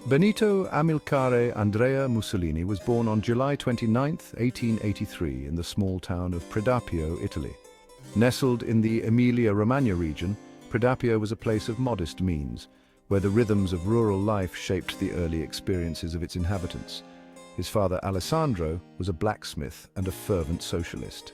Benito Amilcare Andrea Mussolini was born on July 29, 1883, in the small town of Predappio, Italy. Nestled in the Emilia-Romagna region, Predappio was a place of modest means, where the rhythms of rural life shaped the early experiences of its inhabitants. His father Alessandro was a blacksmith and a fervent socialist.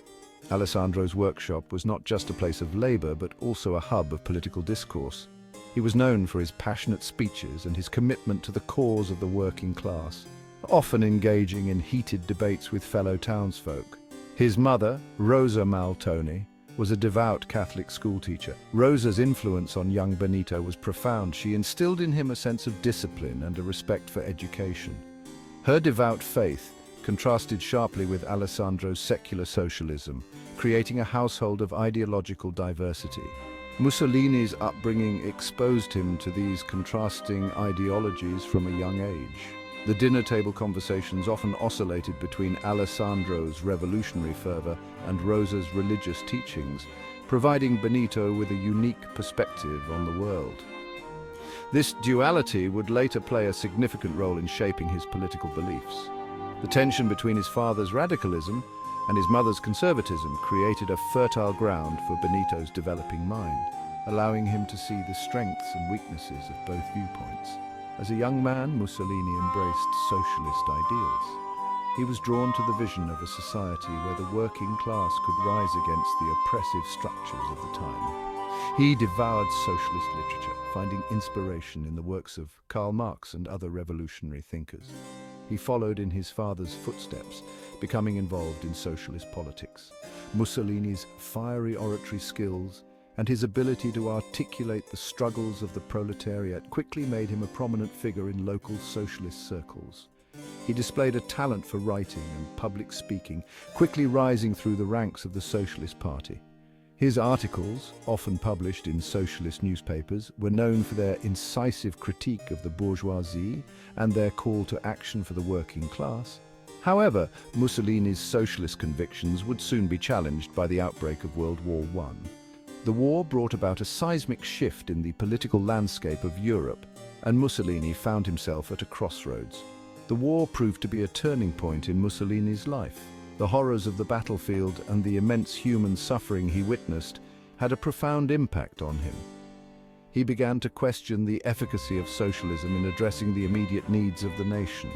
Alessandro's workshop was not just a place of labor, but also a hub of political discourse. He was known for his passionate speeches and his commitment to the cause of the working class, often engaging in heated debates with fellow townsfolk. His mother, Rosa Maltoni, was a devout Catholic schoolteacher. Rosa's influence on young Benito was profound. She instilled in him a sense of discipline and a respect for education. Her devout faith contrasted sharply with Alessandro's secular socialism, creating a household of ideological diversity. Mussolini's upbringing exposed him to these contrasting ideologies from a young age. The dinner table conversations often oscillated between Alessandro's revolutionary fervor and Rosa's religious teachings, providing Benito with a unique perspective on the world. This duality would later play a significant role in shaping his political beliefs. The tension between his father's radicalism and his mother's conservatism created a fertile ground for Benito's developing mind, allowing him to see the strengths and weaknesses of both viewpoints. As a young man, Mussolini embraced socialist ideals. He was drawn to the vision of a society where the working class could rise against the oppressive structures of the time. He devoured socialist literature, finding inspiration in the works of Karl Marx and other revolutionary thinkers. He followed in his father's footsteps, becoming involved in socialist politics. Mussolini's fiery oratory skills and his ability to articulate the struggles of the proletariat quickly made him a prominent figure in local socialist circles. He displayed a talent for writing and public speaking, quickly rising through the ranks of the Socialist Party. His articles, often published in socialist newspapers, were known for their incisive critique of the bourgeoisie and their call to action for the working class. However, Mussolini's socialist convictions would soon be challenged by the outbreak of World War I. The war brought about a seismic shift in the political landscape of Europe, and Mussolini found himself at a crossroads. The war proved to be a turning point in Mussolini's life. The horrors of the battlefield and the immense human suffering he witnessed had a profound impact on him. He began to question the efficacy of socialism in addressing the immediate needs of the nation.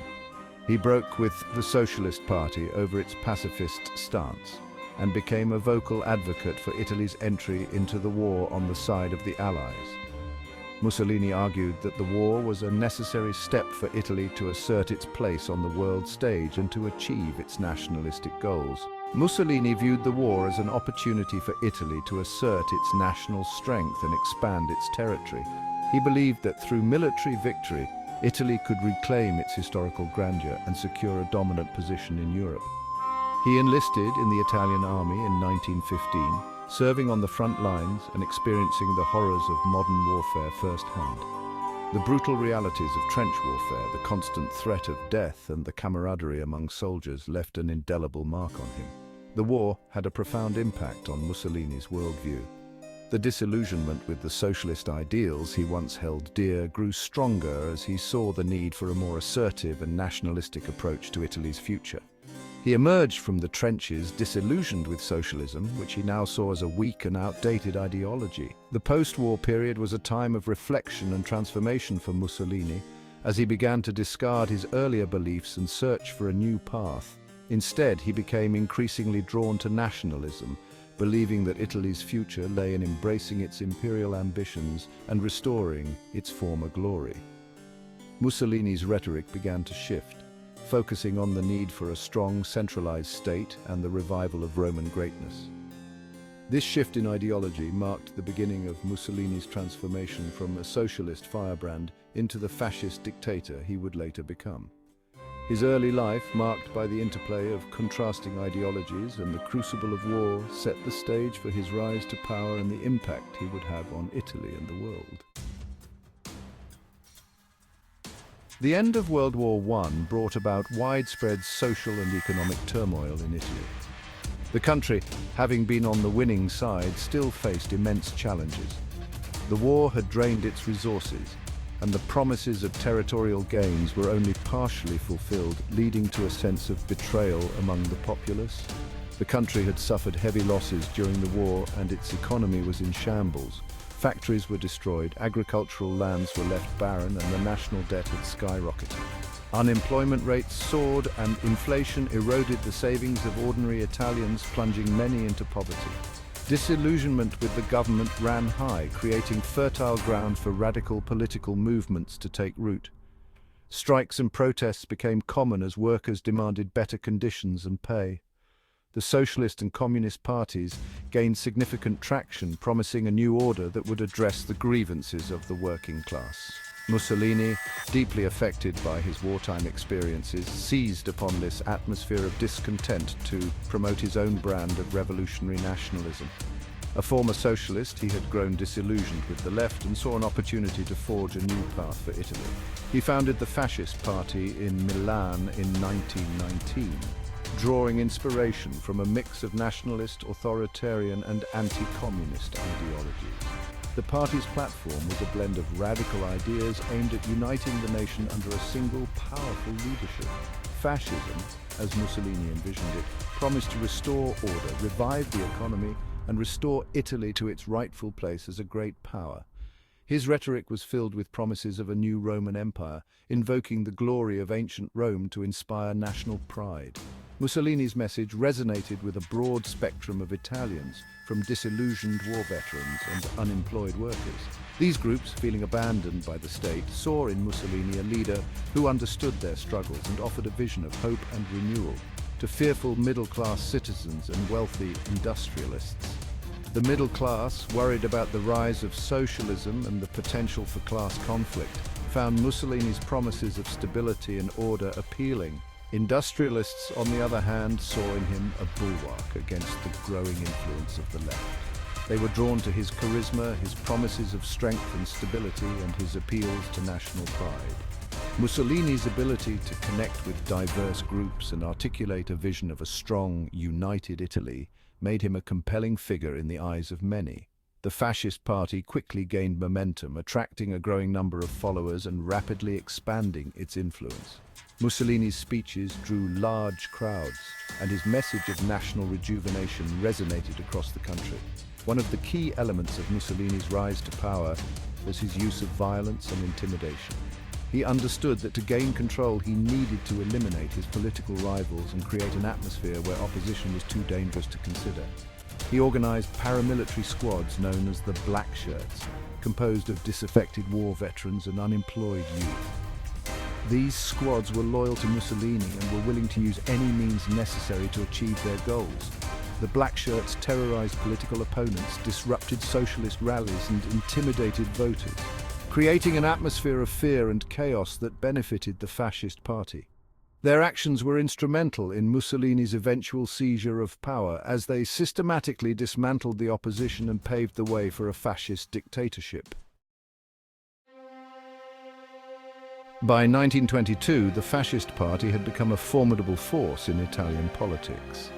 He broke with the Socialist Party over its pacifist stance and became a vocal advocate for Italy's entry into the war on the side of the Allies. Mussolini argued that the war was a necessary step for Italy to assert its place on the world stage and to achieve its nationalistic goals. Mussolini viewed the war as an opportunity for Italy to assert its national strength and expand its territory. He believed that through military victory, Italy could reclaim its historical grandeur and secure a dominant position in Europe. He enlisted in the Italian army in 1915, serving on the front lines and experiencing the horrors of modern warfare firsthand. The brutal realities of trench warfare, the constant threat of death, and the camaraderie among soldiers left an indelible mark on him. The war had a profound impact on Mussolini's worldview. The disillusionment with the socialist ideals he once held dear grew stronger as he saw the need for a more assertive and nationalistic approach to Italy's future. He emerged from the trenches disillusioned with socialism, which he now saw as a weak and outdated ideology. The post-war period was a time of reflection and transformation for Mussolini, as he began to discard his earlier beliefs and search for a new path. Instead, he became increasingly drawn to nationalism, believing that Italy's future lay in embracing its imperial ambitions and restoring its former glory. Mussolini's rhetoric began to shift, focusing on the need for a strong, centralized state and the revival of Roman greatness. This shift in ideology marked the beginning of Mussolini's transformation from a socialist firebrand into the fascist dictator he would later become. His early life, marked by the interplay of contrasting ideologies and the crucible of war, set the stage for his rise to power and the impact he would have on Italy and the world. The end of World War I brought about widespread social and economic turmoil in Italy. The country, having been on the winning side, still faced immense challenges. The war had drained its resources, and the promises of territorial gains were only partially fulfilled, leading to a sense of betrayal among the populace. The country had suffered heavy losses during the war and its economy was in shambles. Factories were destroyed, agricultural lands were left barren, and the national debt had skyrocketed. Unemployment rates soared and inflation eroded the savings of ordinary Italians, plunging many into poverty. Disillusionment with the government ran high, creating fertile ground for radical political movements to take root. Strikes and protests became common as workers demanded better conditions and pay. The socialist and communist parties gained significant traction, promising a new order that would address the grievances of the working class. Mussolini, deeply affected by his wartime experiences, seized upon this atmosphere of discontent to promote his own brand of revolutionary nationalism. A former socialist, he had grown disillusioned with the left and saw an opportunity to forge a new path for Italy. He founded the Fascist Party in Milan in 1919, drawing inspiration from a mix of nationalist, authoritarian and anti-communist ideologies. The party's platform was a blend of radical ideas aimed at uniting the nation under a single, powerful leadership. Fascism, as Mussolini envisioned it, promised to restore order, revive the economy, and restore Italy to its rightful place as a great power. His rhetoric was filled with promises of a new Roman Empire, invoking the glory of ancient Rome to inspire national pride. Mussolini's message resonated with a broad spectrum of Italians, from disillusioned war veterans and unemployed workers. These groups, feeling abandoned by the state, saw in Mussolini a leader who understood their struggles and offered a vision of hope and renewal to fearful middle-class citizens and wealthy industrialists. The middle class, worried about the rise of socialism and the potential for class conflict, found Mussolini's promises of stability and order appealing. Industrialists, on the other hand, saw in him a bulwark against the growing influence of the left. They were drawn to his charisma, his promises of strength and stability, and his appeals to national pride. Mussolini's ability to connect with diverse groups and articulate a vision of a strong, united Italy made him a compelling figure in the eyes of many. The Fascist Party quickly gained momentum, attracting a growing number of followers and rapidly expanding its influence. Mussolini's speeches drew large crowds, and his message of national rejuvenation resonated across the country. One of the key elements of Mussolini's rise to power was his use of violence and intimidation. He understood that to gain control, he needed to eliminate his political rivals and create an atmosphere where opposition was too dangerous to consider. He organized paramilitary squads known as the Black Shirts, composed of disaffected war veterans and unemployed youth. These squads were loyal to Mussolini and were willing to use any means necessary to achieve their goals. The Black Shirts terrorized political opponents, disrupted socialist rallies, and intimidated voters, creating an atmosphere of fear and chaos that benefited the Fascist Party. Their actions were instrumental in Mussolini's eventual seizure of power, as they systematically dismantled the opposition and paved the way for a fascist dictatorship. By 1922, the Fascist Party had become a formidable force in Italian politics.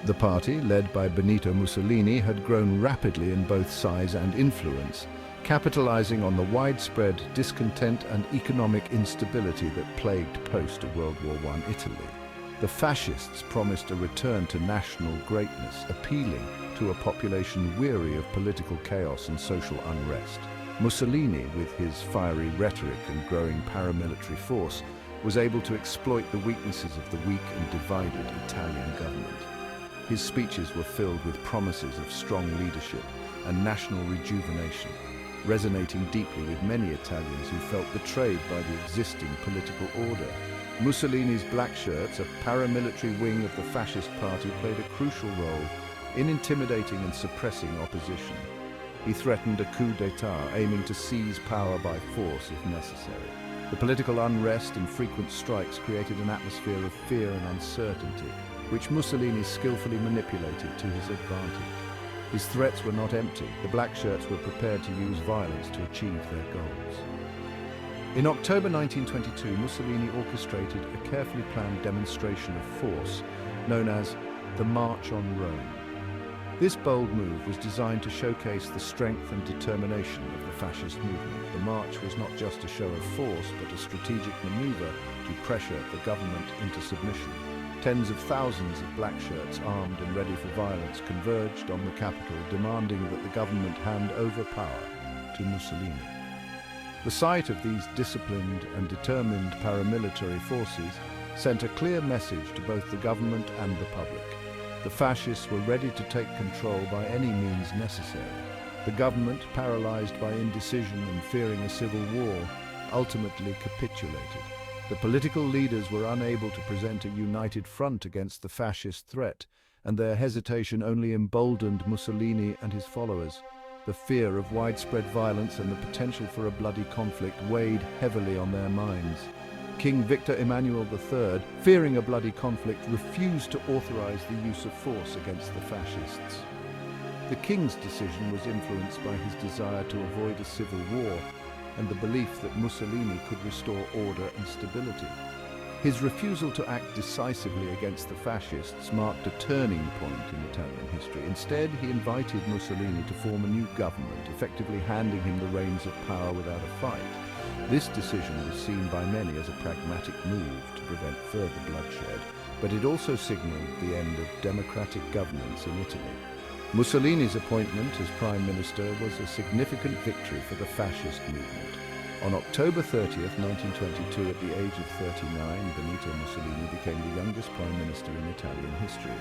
The party, led by Benito Mussolini, had grown rapidly in both size and influence, capitalizing on the widespread discontent and economic instability that plagued post-World War I Italy. The fascists promised a return to national greatness, appealing to a population weary of political chaos and social unrest. Mussolini, with his fiery rhetoric and growing paramilitary force, was able to exploit the weaknesses of the weak and divided Italian government. His speeches were filled with promises of strong leadership and national rejuvenation, resonating deeply with many Italians who felt betrayed by the existing political order. Mussolini's Black Shirts, a paramilitary wing of the Fascist Party, played a crucial role in intimidating and suppressing opposition. He threatened a coup d'état, aiming to seize power by force if necessary. The political unrest and frequent strikes created an atmosphere of fear and uncertainty, which Mussolini skillfully manipulated to his advantage. His threats were not empty. The Black Shirts were prepared to use violence to achieve their goals. In October 1922, Mussolini orchestrated a carefully planned demonstration of force known as the March on Rome. This bold move was designed to showcase the strength and determination of the fascist movement. The march was not just a show of force, but a strategic maneuver to pressure the government into submission. Tens of thousands of black shirts, armed and ready for violence, converged on the capital, demanding that the government hand over power to Mussolini. The sight of these disciplined and determined paramilitary forces sent a clear message to both the government and the public. The fascists were ready to take control by any means necessary. The government, paralyzed by indecision and fearing a civil war, ultimately capitulated. The political leaders were unable to present a united front against the fascist threat, and their hesitation only emboldened Mussolini and his followers. The fear of widespread violence and the potential for a bloody conflict weighed heavily on their minds. King Victor Emmanuel III, fearing a bloody conflict, refused to authorize the use of force against the fascists. The king's decision was influenced by his desire to avoid a civil war and the belief that Mussolini could restore order and stability. His refusal to act decisively against the fascists marked a turning point in Italian history. Instead, he invited Mussolini to form a new government, effectively handing him the reins of power without a fight. This decision was seen by many as a pragmatic move to prevent further bloodshed, but it also signaled the end of democratic governance in Italy. Mussolini's appointment as Prime Minister was a significant victory for the fascist movement. On October 30th, 1922, at the age of 39, Benito Mussolini became the youngest Prime Minister in Italian history.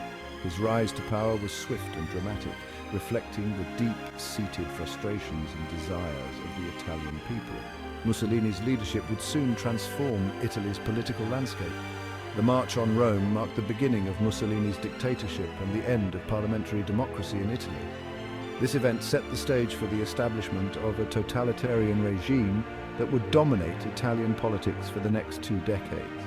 His rise to power was swift and dramatic, reflecting the deep-seated frustrations and desires of the Italian people. Mussolini's leadership would soon transform Italy's political landscape. The March on Rome marked the beginning of Mussolini's dictatorship and the end of parliamentary democracy in Italy. This event set the stage for the establishment of a totalitarian regime that would dominate Italian politics for the next 2 decades.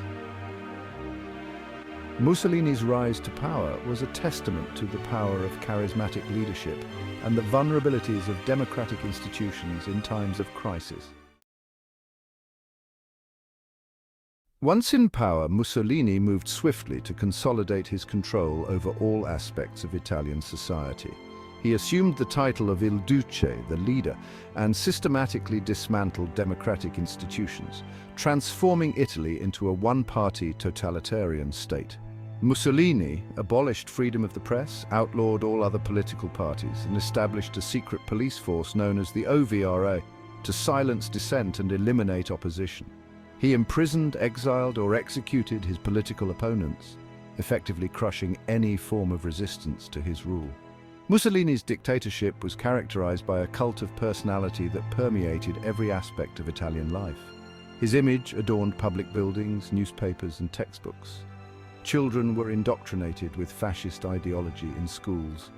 Mussolini's rise to power was a testament to the power of charismatic leadership and the vulnerabilities of democratic institutions in times of crisis. Once in power, Mussolini moved swiftly to consolidate his control over all aspects of Italian society. He assumed the title of Il Duce, the leader, and systematically dismantled democratic institutions, transforming Italy into a one-party totalitarian state. Mussolini abolished freedom of the press, outlawed all other political parties, and established a secret police force known as the OVRA to silence dissent and eliminate opposition. He imprisoned, exiled, or executed his political opponents, effectively crushing any form of resistance to his rule. Mussolini's dictatorship was characterized by a cult of personality that permeated every aspect of Italian life. His image adorned public buildings, newspapers, and textbooks. Children were indoctrinated with fascist ideology in schools.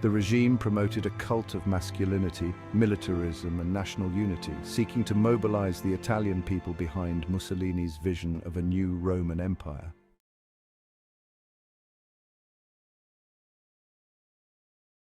The regime promoted a cult of masculinity, militarism, and national unity, seeking to mobilize the Italian people behind Mussolini's vision of a new Roman Empire.